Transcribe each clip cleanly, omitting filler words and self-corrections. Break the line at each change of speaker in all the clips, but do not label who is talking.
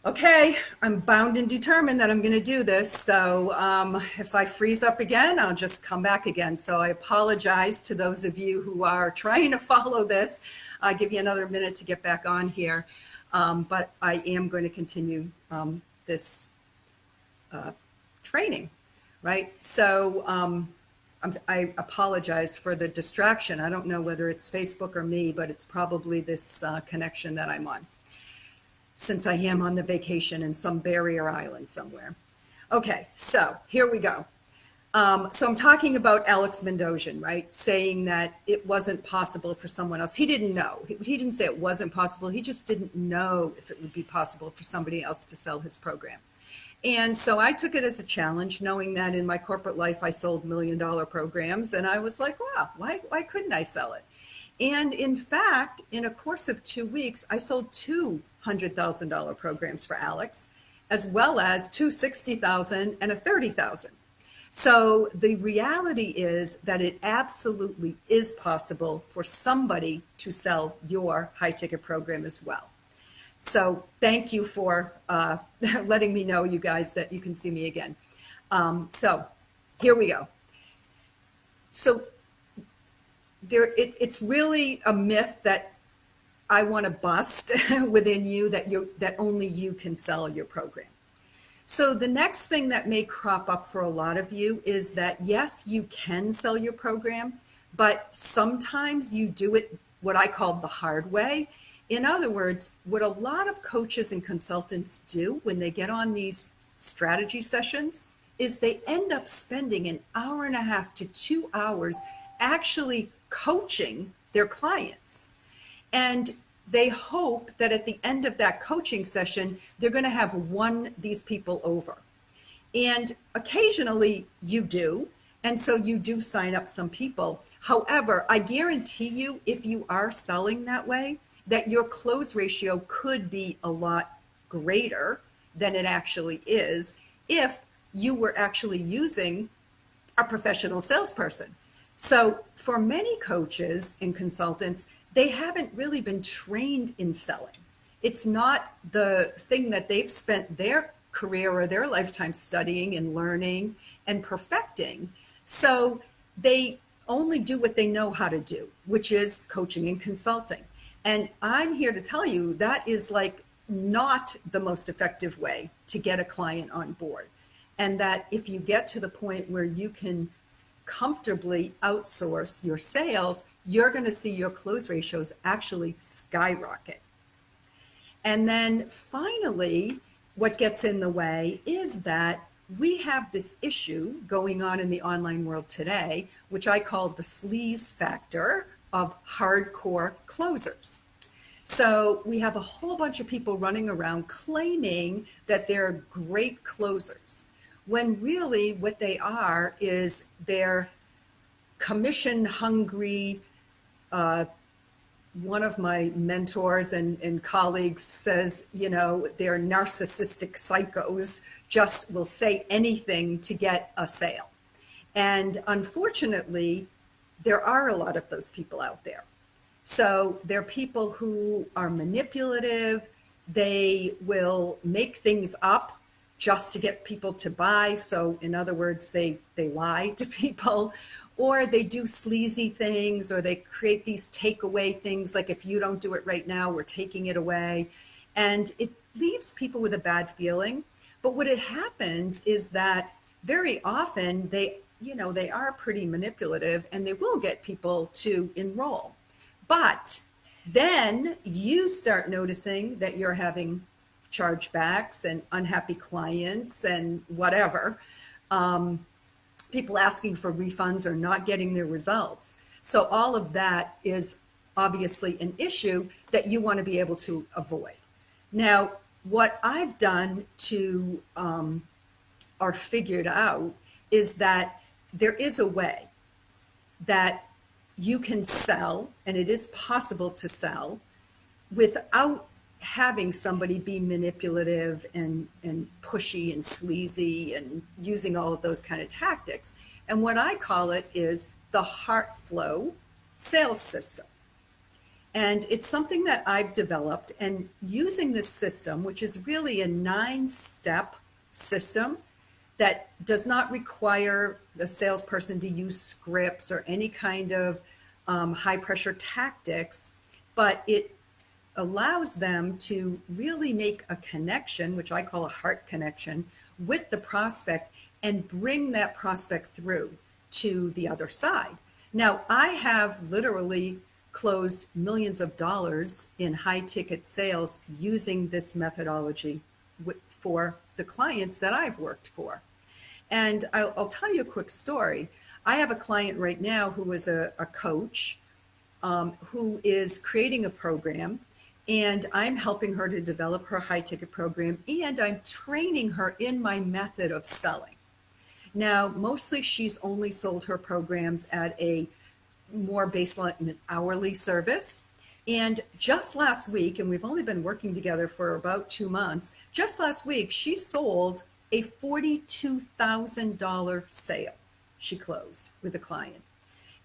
Okay, I'm bound and determined that I'm going to do this. So if I freeze up again, I'll just come back again. So I apologize to those of you who are trying to follow this. I'll give you another minute to get back on here. But I am going to continue this training, right? So I apologize for the distraction. I don't know whether it's Facebook or me, but it's probably this connection that I'm on, since I am on the vacation in some barrier island somewhere. Okay, so here we go. So I'm talking about Alex Mandossian, right? Saying that it wasn't possible for someone else. He didn't know. He didn't say it wasn't possible. He just didn't know if it would be possible for somebody else to sell his program. And so I took it as a challenge, knowing that in my corporate life, I sold $1 million programs. And I was like, wow, why couldn't I sell it? And in fact, in a course of 2 weeks, I sold two $100,000 programs for Alex, as well as two $60,000 and a $30,000. So the reality is that it absolutely is possible for somebody to sell your high ticket program as well. So thank you for letting me know, you guys, that you can see me again. So here we go. So it's really a myth that I want to bust within you, that only you can sell your program. So the next thing that may crop up for a lot of you is that, yes, you can sell your program, but sometimes you do it what I call the hard way. In other words, what a lot of coaches and consultants do when they get on these strategy sessions is they end up spending an hour and a half to 2 hours actually coaching their clients. And they hope that at the end of that coaching session, they're going to have won these people over. And occasionally you do. And so you do sign up some people. However, I guarantee you, if you are selling that way, that your close ratio could be a lot greater than it actually is if you were actually using a professional salesperson. So for many coaches and consultants, they haven't really been trained in selling. It's not the thing that they've spent their career or their lifetime studying and learning and perfecting. So they only do what they know how to do, which is coaching and consulting. And I'm here to tell you that is like not the most effective way to get a client on board. And that if you get to the point where you can comfortably outsource your sales, you're going to see your close ratios actually skyrocket. And then finally, what gets in the way is that we have this issue going on in the online world today, which I call the sleaze factor of hardcore closers. So we have a whole bunch of people running around claiming that they're great closers, when really what they are is they're commission hungry. One of my mentors and colleagues says, they're narcissistic psychos, just will say anything to get a sale. And unfortunately, there are a lot of those people out there. So they're people who are manipulative. They will make things up just to get people to buy. So in other words, they lie to people, or they do sleazy things, or they create these takeaway things like, if you don't do it right now, we're taking it away. And it leaves people with a bad feeling. But what it happens is that very often they are pretty manipulative, and they will get people to enroll. But then you start noticing that you're having chargebacks and unhappy clients and whatever. People asking for refunds or not getting their results. So all of that is obviously an issue that you want to be able to avoid. Now, what I've done to or figured out is that there is a way that you can sell, and it is possible to sell without having somebody be manipulative and pushy and sleazy and using all of those kind of tactics. And what I call it is the heart flow sales system. And it's something that I've developed, and using this system, which is really a 9-step system that does not require the salesperson to use scripts or any kind of high pressure tactics, but it allows them to really make a connection, which I call a heart connection, with the prospect and bring that prospect through to the other side. Now, I have literally closed millions of dollars in high ticket sales using this methodology for the clients that I've worked for. And I'll tell you a quick story. I have a client right now who is a coach who is creating a program, and I'm helping her to develop her high ticket program, and I'm training her in my method of selling. Now, mostly she's only sold her programs at a more baseline hourly service. And just last week, and we've only been working together for about 2 months, just last week, she sold a $42,000 sale she closed with a client.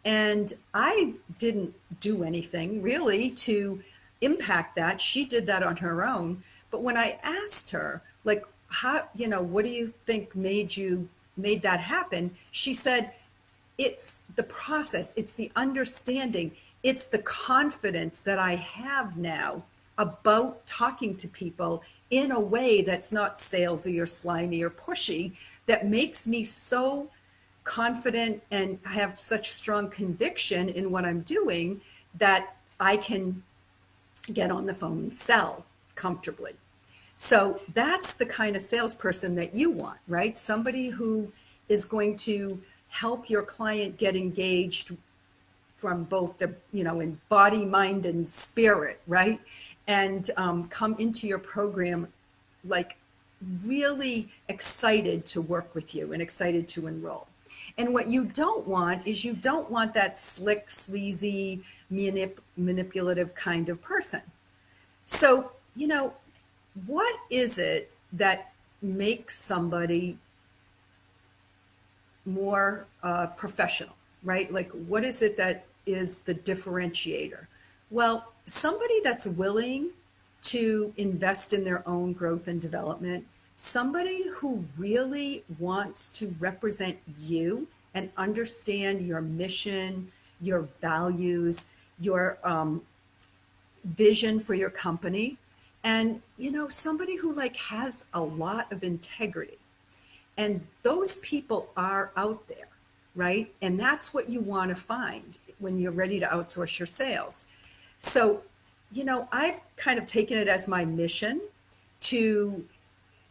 And I didn't do anything really to impact that. She did that on her own. But when I asked her, like, how, what do you think made that happen? She said, it's the process, it's the understanding, it's the confidence that I have now about talking to people in a way that's not salesy or slimy or pushy, that makes me so confident and have such strong conviction in what I'm doing that I can get on the phone and sell comfortably. So that's the kind of salesperson that you want, right? Somebody who is going to help your client get engaged from both the, in body, mind, and spirit, right? And come into your program like really excited to work with you and excited to enroll. And what you don't want is you don't want that slick, sleazy, manipulative kind of person. So, what is it that makes somebody more professional, right? Like, what is it that is the differentiator? Well, somebody that's willing to invest in their own growth and development, somebody who really wants to represent you and understand your mission, your values, your vision for your company, and somebody who like has a lot of integrity. And those people are out there, right? And that's what you want to find when you're ready to outsource your sales. So, I've kind of taken it as my mission to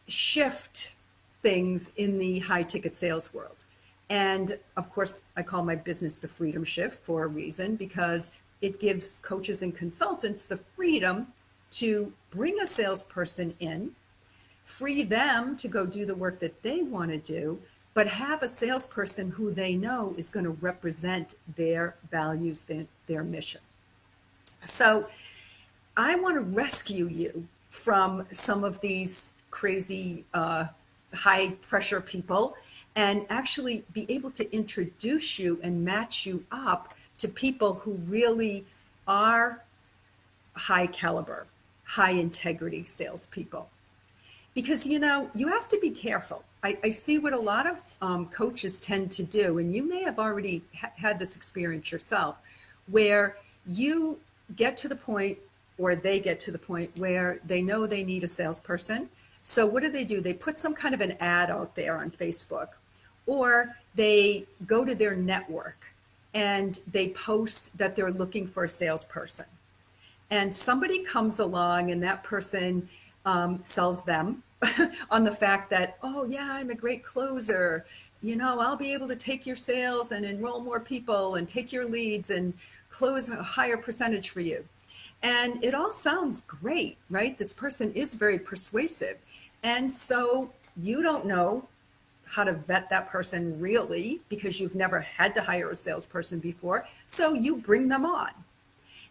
shift things in the high ticket sales world. And of course, I call my business the Freedom Shift for a reason, because it gives coaches and consultants the freedom to bring a salesperson in, free them to go do the work that they want to do, but have a salesperson who they know is going to represent their values, their mission. So I want to rescue you from some of these crazy high pressure people and actually be able to introduce you and match you up to people who really are high caliber, high integrity salespeople. Because, you have to be careful. I see what a lot of coaches tend to do, and you may have already had this experience yourself, where you get to the point, or they get to the point where they know they need a salesperson. So what do? They put some kind of an ad out there on Facebook, or they go to their network and they post that they're looking for a salesperson. And somebody comes along and that person sells them on the fact that, oh yeah, I'm a great closer. I'll be able to take your sales and enroll more people and take your leads and close a higher percentage for you. And it all sounds great, right? This person is very persuasive. And so you don't know how to vet that person really, because you've never had to hire a salesperson before. So you bring them on.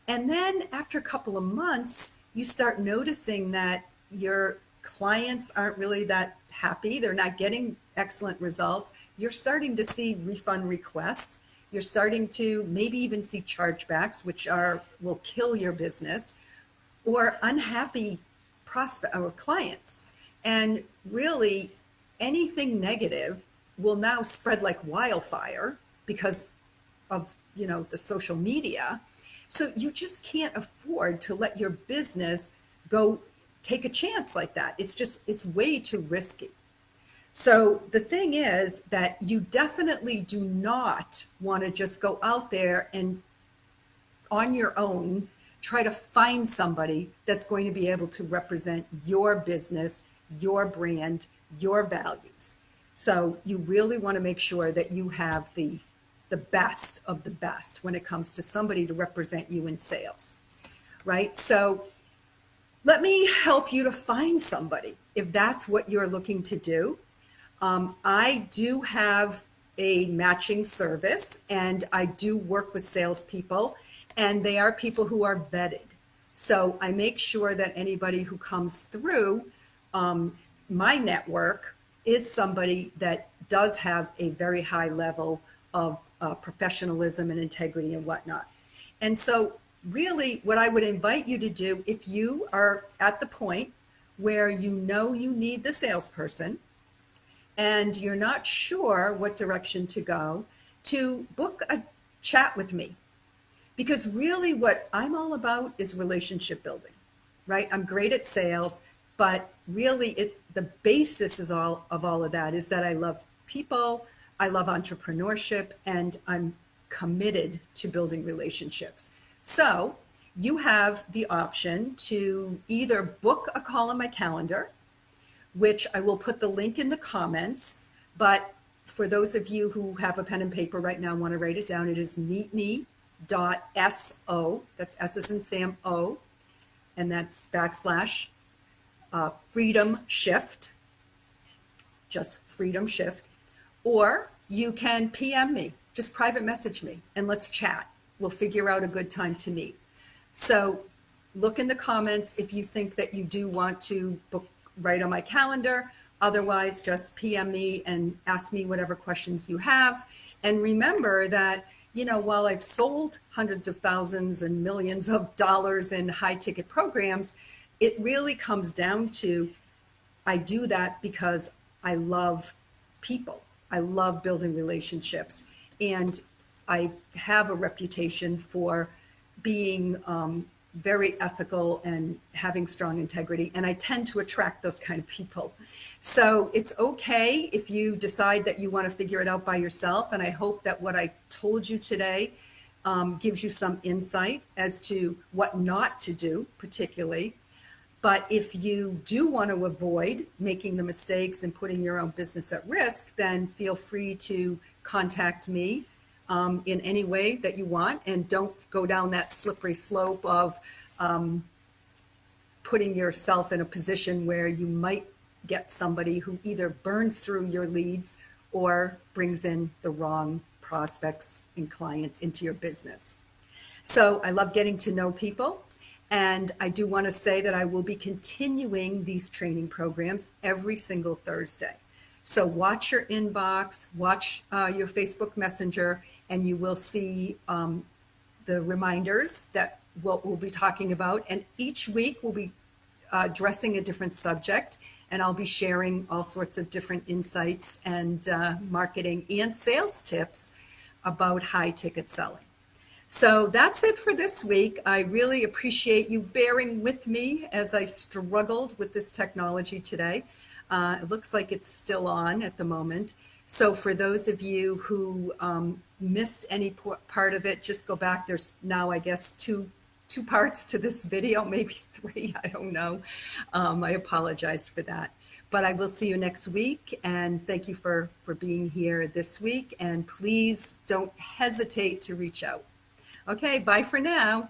And then after a couple of months, you start noticing that your clients aren't really that happy. They're not getting excellent results. You're starting to see refund requests. You're starting to maybe even see chargebacks, which will kill your business, or unhappy prospect or clients. And really, anything negative will now spread like wildfire because of, the social media. So you just can't afford to let your business go take a chance like that. It's way too risky. So the thing is that you definitely do not want to just go out there and on your own try to find somebody that's going to be able to represent your business, your brand, your values. So you really want to make sure that you have the best of the best when it comes to somebody to represent you in sales, right? So let me help you to find somebody if that's what you're looking to do. I do have a matching service and I do work with salespeople, and they are people who are vetted. So I make sure that anybody who comes through my network is somebody that does have a very high level of professionalism and integrity and whatnot. And so really what I would invite you to do, if you are at the point where you know you need the salesperson and you're not sure what direction to go, to book a chat with me. Because really what I'm all about is relationship building, right? I'm great at sales, but really the basis is all of that is that I love people, I love entrepreneurship, and I'm committed to building relationships. So you have the option to either book a call on my calendar, which I will put the link in the comments. But for those of you who have a pen and paper right now, want to write it down, it is meetme.so. That's S as in Sam O, and that's / Freedom Shift, just Freedom Shift. Or you can PM me, just private message me, and let's chat. We'll figure out a good time to meet. So look in the comments if you think that you do want to book right on my calendar. Otherwise, just PM me and ask me whatever questions you have. And remember that, while I've sold hundreds of thousands and millions of dollars in high ticket programs, it really comes down to, I do that because I love people. I love building relationships. And I have a reputation for being very ethical and having strong integrity. And I tend to attract those kind of people. So it's okay if you decide that you want to figure it out by yourself. And I hope that what I told you today gives you some insight as to what not to do, particularly. But if you do want to avoid making the mistakes and putting your own business at risk, then feel free to contact me in any way that you want. And don't go down that slippery slope of putting yourself in a position where you might get somebody who either burns through your leads or brings in the wrong prospects and clients into your business. So I love getting to know people. And I do want to say that I will be continuing these training programs every single Thursday. So watch your inbox, watch your Facebook Messenger, and you will see the reminders that we'll be talking about. And each week we'll be addressing a different subject, and I'll be sharing all sorts of different insights and marketing and sales tips about high ticket selling. So that's it for this week. I really appreciate you bearing with me as I struggled with this technology today. It looks like it's still on at the moment. So for those of you who missed any part of it, just go back. There's now, I guess, two parts to this video, maybe 3, I don't know. I apologize for that. But I will see you next week, and thank you for being here this week. And please don't hesitate to reach out. Okay, bye for now.